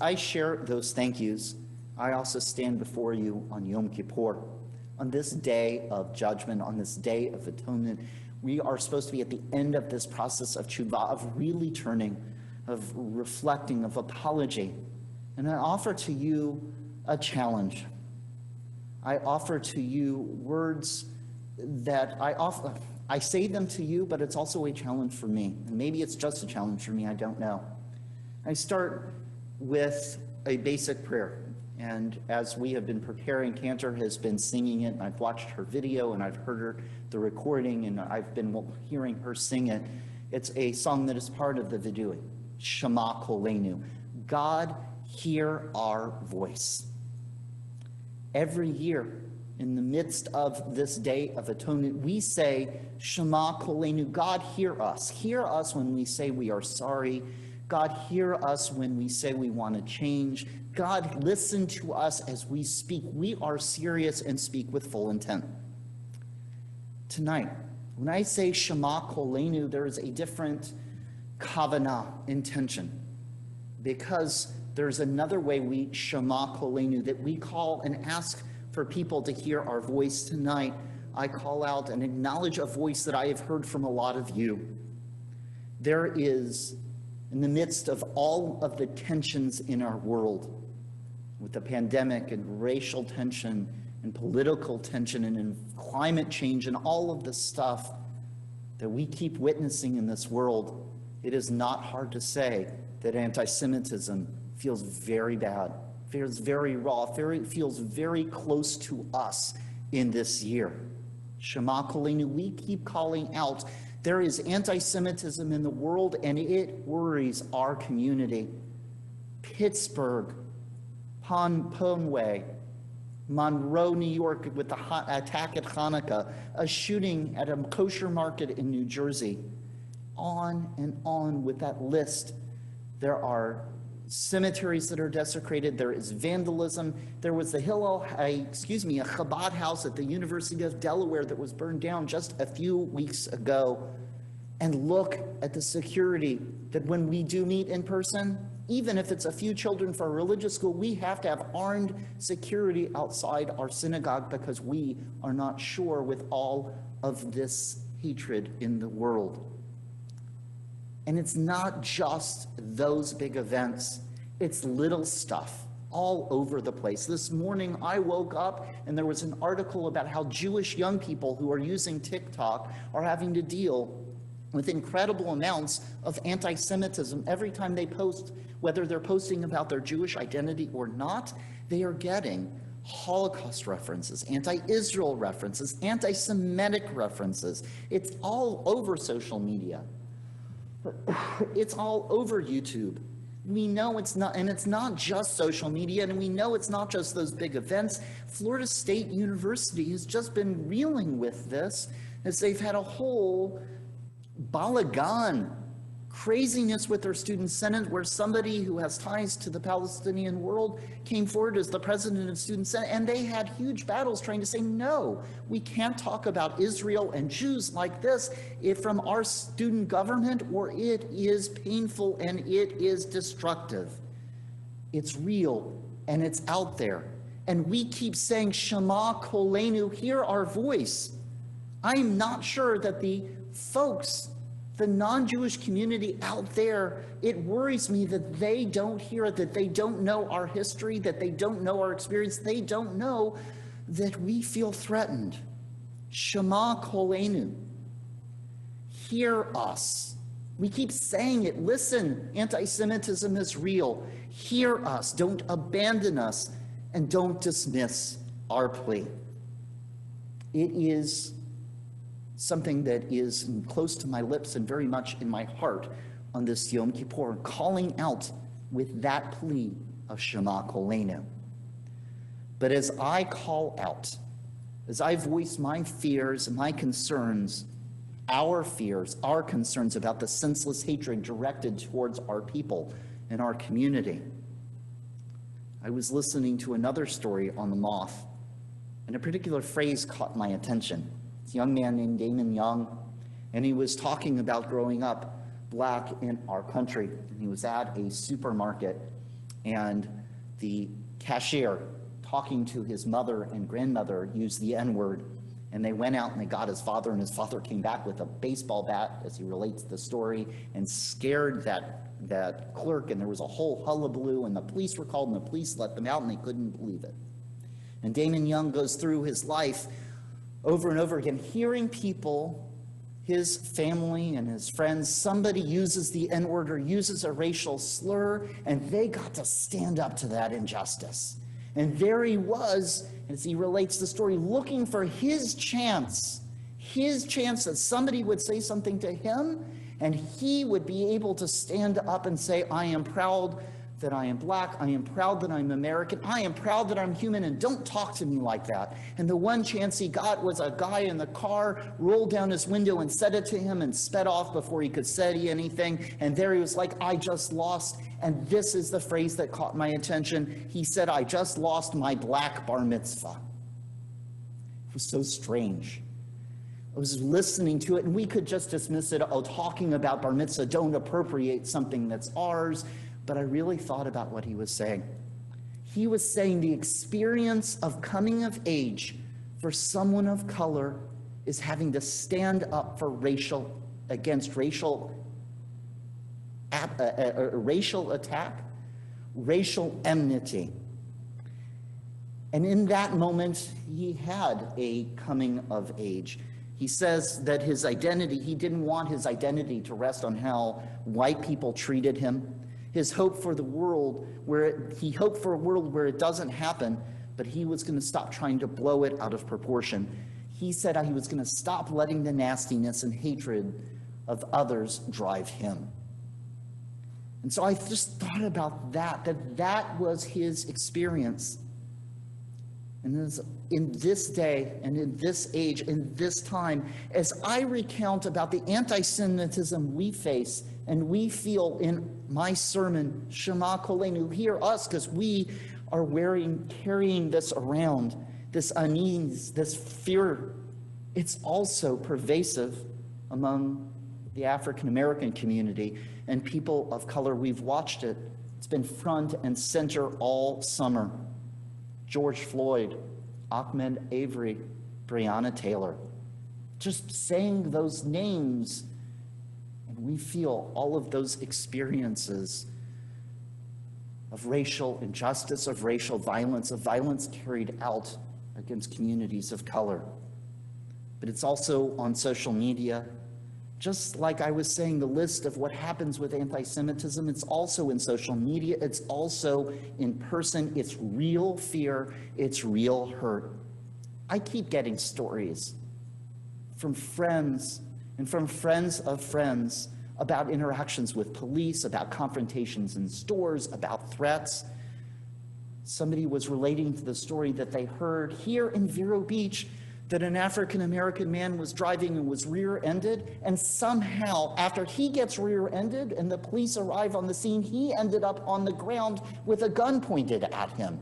I share those thank yous, I also stand before you on Yom Kippur, on this day of judgment, on this day of atonement. We are supposed to be at the end of this process of tshuva, of really turning, of reflecting, of apology. And I offer to you a challenge. I offer to you words that I say them to you, but it's also a challenge for me. And maybe it's just a challenge for me, I don't know. I start with a basic prayer. And as we have been preparing, Cantor has been singing it, and I've watched her video, and I've heard the recording, and I've been hearing her sing it. It's a song that is part of the vidui, Sh'ma Koleinu. God, hear our voice. Every year, in the midst of this day of atonement, we say, Sh'ma Koleinu, God, hear us. Hear us when we say we are sorry. God, hear us when we say we want to change. God, listen to us as we speak. We are serious and speak with full intent. Tonight, when I say Sh'ma Koleinu, there is a different kavanah, intention, because there's another way we Sh'ma Koleinu, that we call and ask for people to hear our voice tonight. I call out and acknowledge a voice that I have heard from a lot of you. There is, in the midst of all of the tensions in our world, with the pandemic and racial tension and political tension and in climate change and all of the stuff that we keep witnessing in this world, it is not hard to say that anti-Semitism feels very bad, feels very raw, feels very close to us in this year. Sh'ma Koleinu, we keep calling out. There is anti-Semitism in the world, and it worries our community. Pittsburgh, Conway, Monroe, New York, with the attack at Hanukkah, a shooting at a kosher market in New Jersey. On and on with that list. There are cemeteries that are desecrated. There is vandalism. There was a Chabad house at the University of Delaware that was burned down just a few weeks ago. And look at the security that when we do meet in person, even if it's a few children for a religious school, we have to have armed security outside our synagogue because we are not sure with all of this hatred in the world. And it's not just those big events, it's little stuff all over the place. This morning I woke up and there was an article about how Jewish young people who are using TikTok are having to deal with incredible amounts of anti-Semitism. Every time they post, whether they're posting about their Jewish identity or not, they are getting Holocaust references, anti-Israel references, anti-Semitic references. It's all over social media. It's all over YouTube. We know it's not, and it's not just social media, and we know it's not just those big events. Florida State University has just been reeling with this as they've had a whole balagan, craziness with their student senate, where somebody who has ties to the Palestinian world came forward as the president of student senate, and they had huge battles trying to say, no, we can't talk about Israel and Jews like this from our student government, or it is painful and it is destructive. It's real and it's out there. And we keep saying, Sh'ma Koleinu, hear our voice. I'm not sure that the folks, the non-Jewish community out there, it worries me that they don't hear it, that they don't know our history, that they don't know our experience, they don't know that we feel threatened. Sh'ma Koleinu, hear us. We keep saying it. Listen, anti-Semitism is real. Hear us. Don't abandon us, and don't dismiss our plea. It is something that is close to my lips and very much in my heart on this Yom Kippur, calling out with that plea of Sh'ma Koleinu. But as I call out, as I voice my fears, my concerns, our fears, our concerns about the senseless hatred directed towards our people and our community, I was listening to another story on the Moth, and a particular phrase caught my attention. A young man named Damon Young, and he was talking about growing up black in our country. And he was at a supermarket, and the cashier talking to his mother and grandmother used the N-word, and they went out and they got his father, and his father came back with a baseball bat, as he relates the story, and scared that clerk, and there was a whole hullabaloo, and the police were called, and the police let them out, and they couldn't believe it. And Damon Young goes through his life over and over again, hearing people, his family and his friends, somebody uses the N-word or uses a racial slur, and they got to stand up to that injustice. And there he was, as he relates the story, looking for his chance that somebody would say something to him, and he would be able to stand up and say, I am proud that I am black, I am proud that I'm American, I am proud that I'm human, and don't talk to me like that. And the one chance he got was a guy in the car rolled down his window and said it to him and sped off before he could say anything. And there he was like, I just lost. And this is the phrase that caught my attention. He said, I just lost my black bar mitzvah. It was so strange. I was listening to it, and we could just dismiss it, oh, talking about bar mitzvah, don't appropriate something that's ours. But I really thought about what he was saying. He was saying the experience of coming of age for someone of color is having to stand up for against racial attack, racial enmity. And in that moment, he had a coming of age. He says that his identity, he didn't want his identity to rest on how white people treated him. His hope for the world, he hoped for a world where it doesn't happen, but he was going to stop trying to blow it out of proportion. He said he was going to stop letting the nastiness and hatred of others drive him. And so I just thought about that was his experience. And in this day and in this age, in this time, as I recount about the anti-Semitism we face and we feel in my sermon, Sh'ma Koleinu, hear us, because we are carrying this around, this unease, this fear. It's also pervasive among the African American community and people of color. We've watched it. It's been front and center all summer. George Floyd, Ahmaud Arbery, Breonna Taylor. Just saying those names, and we feel all of those experiences of racial injustice, of racial violence, of violence carried out against communities of color. But it's also on social media. Just like I was saying, the list of what happens with anti-Semitism, it's also in social media, it's also in person, it's real fear, it's real hurt. I keep getting stories from friends and from friends of friends about interactions with police, about confrontations in stores, about threats. Somebody was relating to the story that they heard here in Vero Beach, that an African-American man was driving and was rear-ended, and somehow, after he gets rear-ended and the police arrive on the scene, he ended up on the ground with a gun pointed at him.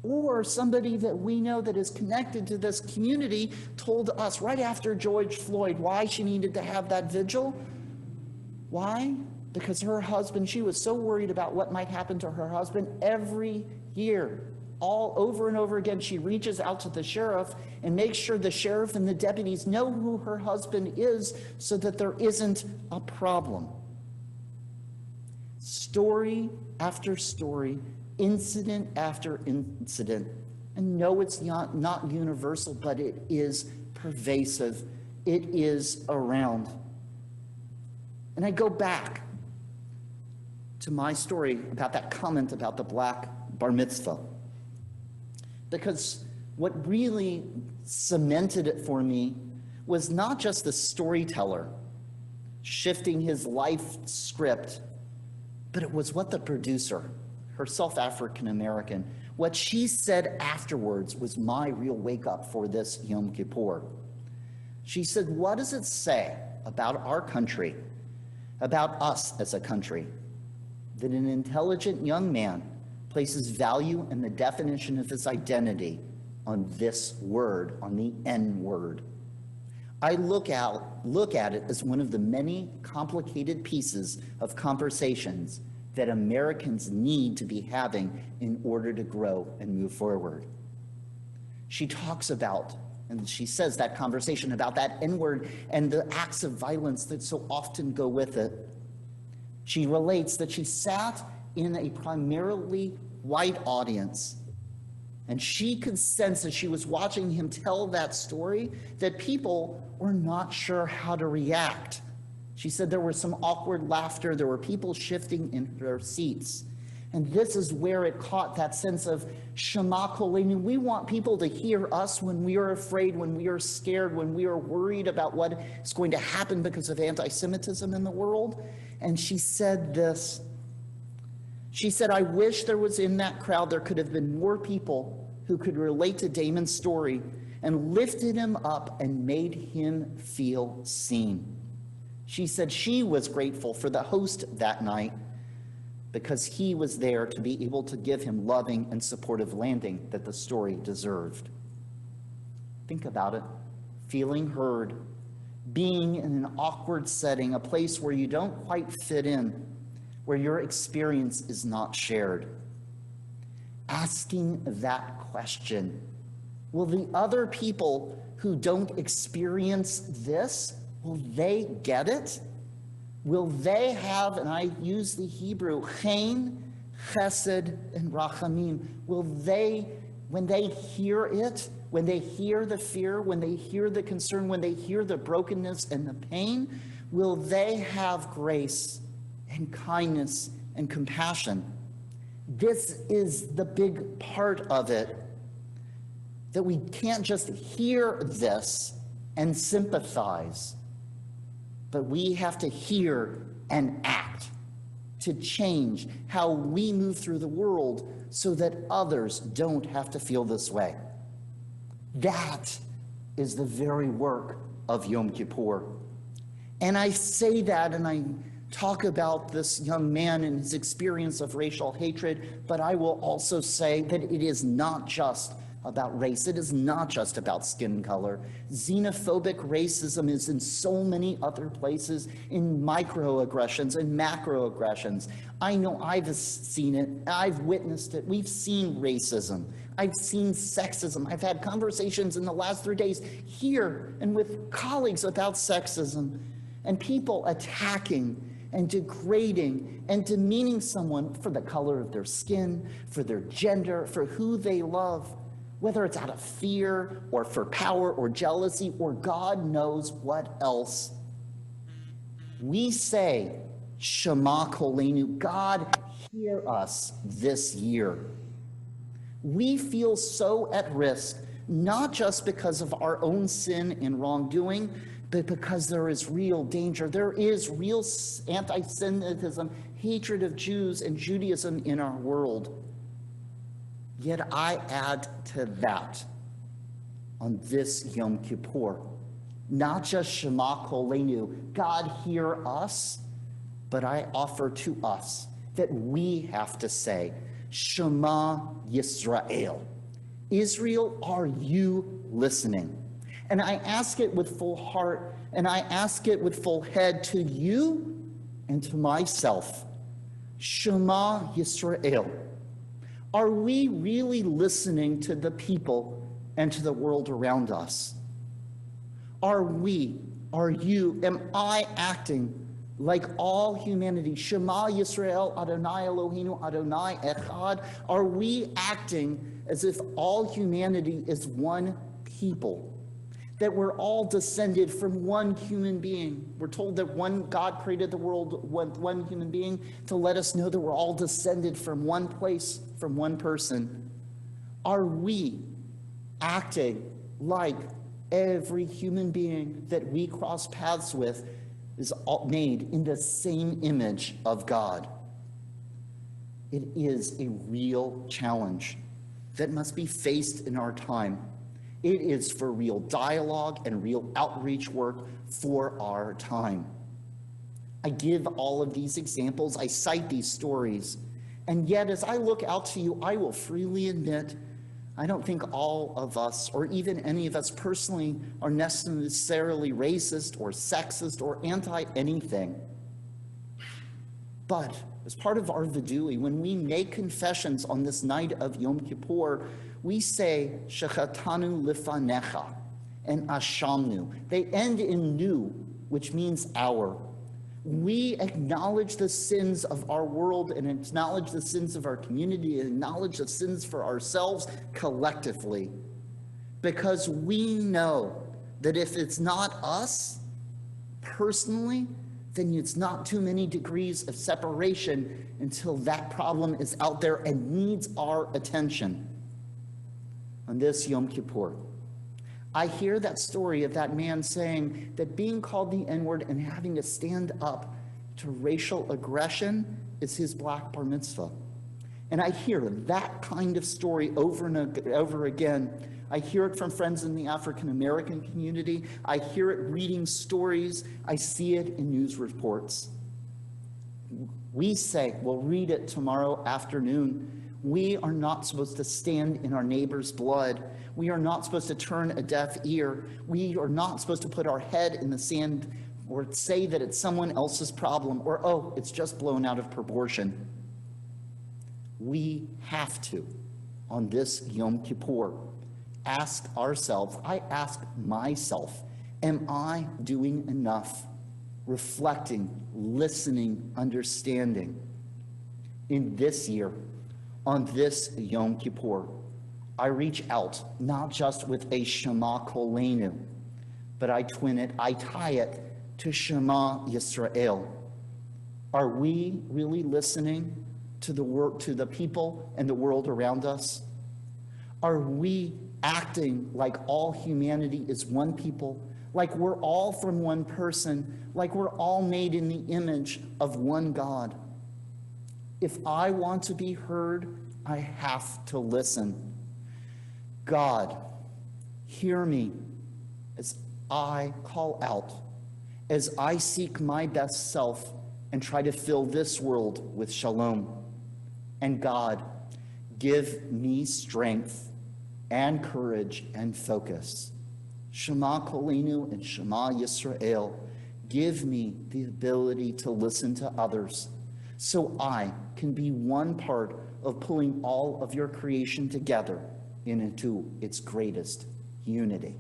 Or somebody that we know that is connected to this community told us right after George Floyd why she needed to have that vigil. Why? Because her husband, she was so worried about what might happen to her husband every year. All over and over again, she reaches out to the sheriff and makes sure the sheriff and the deputies know who her husband is so that there isn't a problem. Story after story, incident after incident. And no, it's not universal, but it is pervasive. It is around. And I go back to my story about that comment about the black bar mitzvah. Because what really cemented it for me was not just the storyteller shifting his life script, but it was what the producer, herself African American, what she said afterwards was my real wake up for this Yom Kippur. She said, what does it say about our country, about us as a country, that an intelligent young man places value in the definition of his identity on this word, on the N-word? I look at it as one of the many complicated pieces of conversations that Americans need to be having in order to grow and move forward. She talks about, and she says that conversation about that N-word and the acts of violence that so often go with it. She relates that she sat in a primarily white audience, and she could sense as she was watching him tell that story that people were not sure how to react. She said there was some awkward laughter, there were people shifting in their seats. And this is where it caught that sense of Sh'ma Koleinu. We want people to hear us when we are afraid, when we are scared, when we are worried about what is going to happen because of anti-Semitism in the world. And she said this. She said, I wish there was in that crowd, there could have been more people who could relate to Damon's story and lifted him up and made him feel seen. She said she was grateful for the host that night because he was there to be able to give him loving and supportive landing that the story deserved. Think about it. Feeling heard, being in an awkward setting, a place where you don't quite fit in, where your experience is not shared. Asking that question, will the other people who don't experience this, will they get it? Will they have, and I use the Hebrew, chen, chesed, and rachamim, will they, when they hear it, when they hear the fear, when they hear the concern, when they hear the brokenness and the pain, will they have grace and kindness and compassion? This is the big part of it, that we can't just hear this and sympathize, but we have to hear and act to change how we move through the world so that others don't have to feel this way. That is the very work of Yom Kippur. And I say that, and I talk about this young man and his experience of racial hatred, but I will also say that it is not just about race. It is not just about skin color. Xenophobic racism is in so many other places, in microaggressions and macroaggressions. I know I've seen it. I've witnessed it. We've seen racism. I've seen sexism. I've had conversations in the last 3 days here and with colleagues about sexism, and people attacking and degrading and demeaning someone for the color of their skin, for their gender, for who they love, whether it's out of fear or for power or jealousy or God knows what else. We say, Sh'ma Koleinu, God, hear us this year. We feel so at risk, not just because of our own sin and wrongdoing, but because there is real danger. There is real anti-Semitism, hatred of Jews and Judaism in our world. Yet I add to that on this Yom Kippur, not just Sh'ma Koleinu, God hear us, but I offer to us that we have to say, Sh'ma Yisrael. Israel, are you listening? And I ask it with full heart, and I ask it with full head to you and to myself. Sh'ma Yisrael. Are we really listening to the people and to the world around us? Are we, are you, am I acting like all humanity? Sh'ma Yisrael, Adonai Eloheinu, Adonai Echad. Are we acting as if all humanity is one people? That we're all descended from one human being. We're told that one God created the world, one human being, to let us know that we're all descended from one place, from one person. Are we acting like every human being that we cross paths with is made in the same image of God? It is a real challenge that must be faced in our time. It is for real dialogue and real outreach work for our time. I give all of these examples, I cite these stories, and yet as I look out to you, I will freely admit, I don't think all of us, or even any of us personally, are necessarily racist or sexist or anti-anything. But as part of our vidui, when we make confessions on this night of Yom Kippur, we say, Shechatanu lifanecha and ashamnu. They end in nu, which means our. We acknowledge the sins of our world and acknowledge the sins of our community and acknowledge the sins for ourselves collectively, because we know that if it's not us personally, then it's not too many degrees of separation until that problem is out there and needs our attention. On this Yom Kippur, I hear that story of that man saying that being called the N-word and having to stand up to racial aggression is his black bar mitzvah. And I hear that kind of story over and over again. I hear it from friends in the African American community. I hear it reading stories. I see it in news reports. We say, we'll read it tomorrow afternoon. We are not supposed to stand in our neighbor's blood. We are not supposed to turn a deaf ear. We are not supposed to put our head in the sand or say that it's someone else's problem or, oh, it's just blown out of proportion. We have to, on this Yom Kippur, ask ourselves, I ask myself, am I doing enough reflecting, listening, understanding? In this year, on this Yom Kippur, I reach out not just with a Sh'ma Koleinu, but I tie it to Sh'ma Yisrael. Are we really listening to the people and the world around us? Are we acting like all humanity is one people, like we're all from one person, like we're all made in the image of one God? If I want to be heard, I have to listen. God, hear me as I call out, as I seek my best self and try to fill this world with shalom. And God, give me strength and courage and focus. Sh'ma Koleinu and Sh'ma Yisrael, give me the ability to listen to others so I can be one part of pulling all of your creation together into its greatest unity.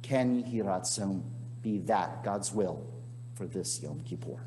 Ken Yiratzon, be that God's will for this Yom Kippur.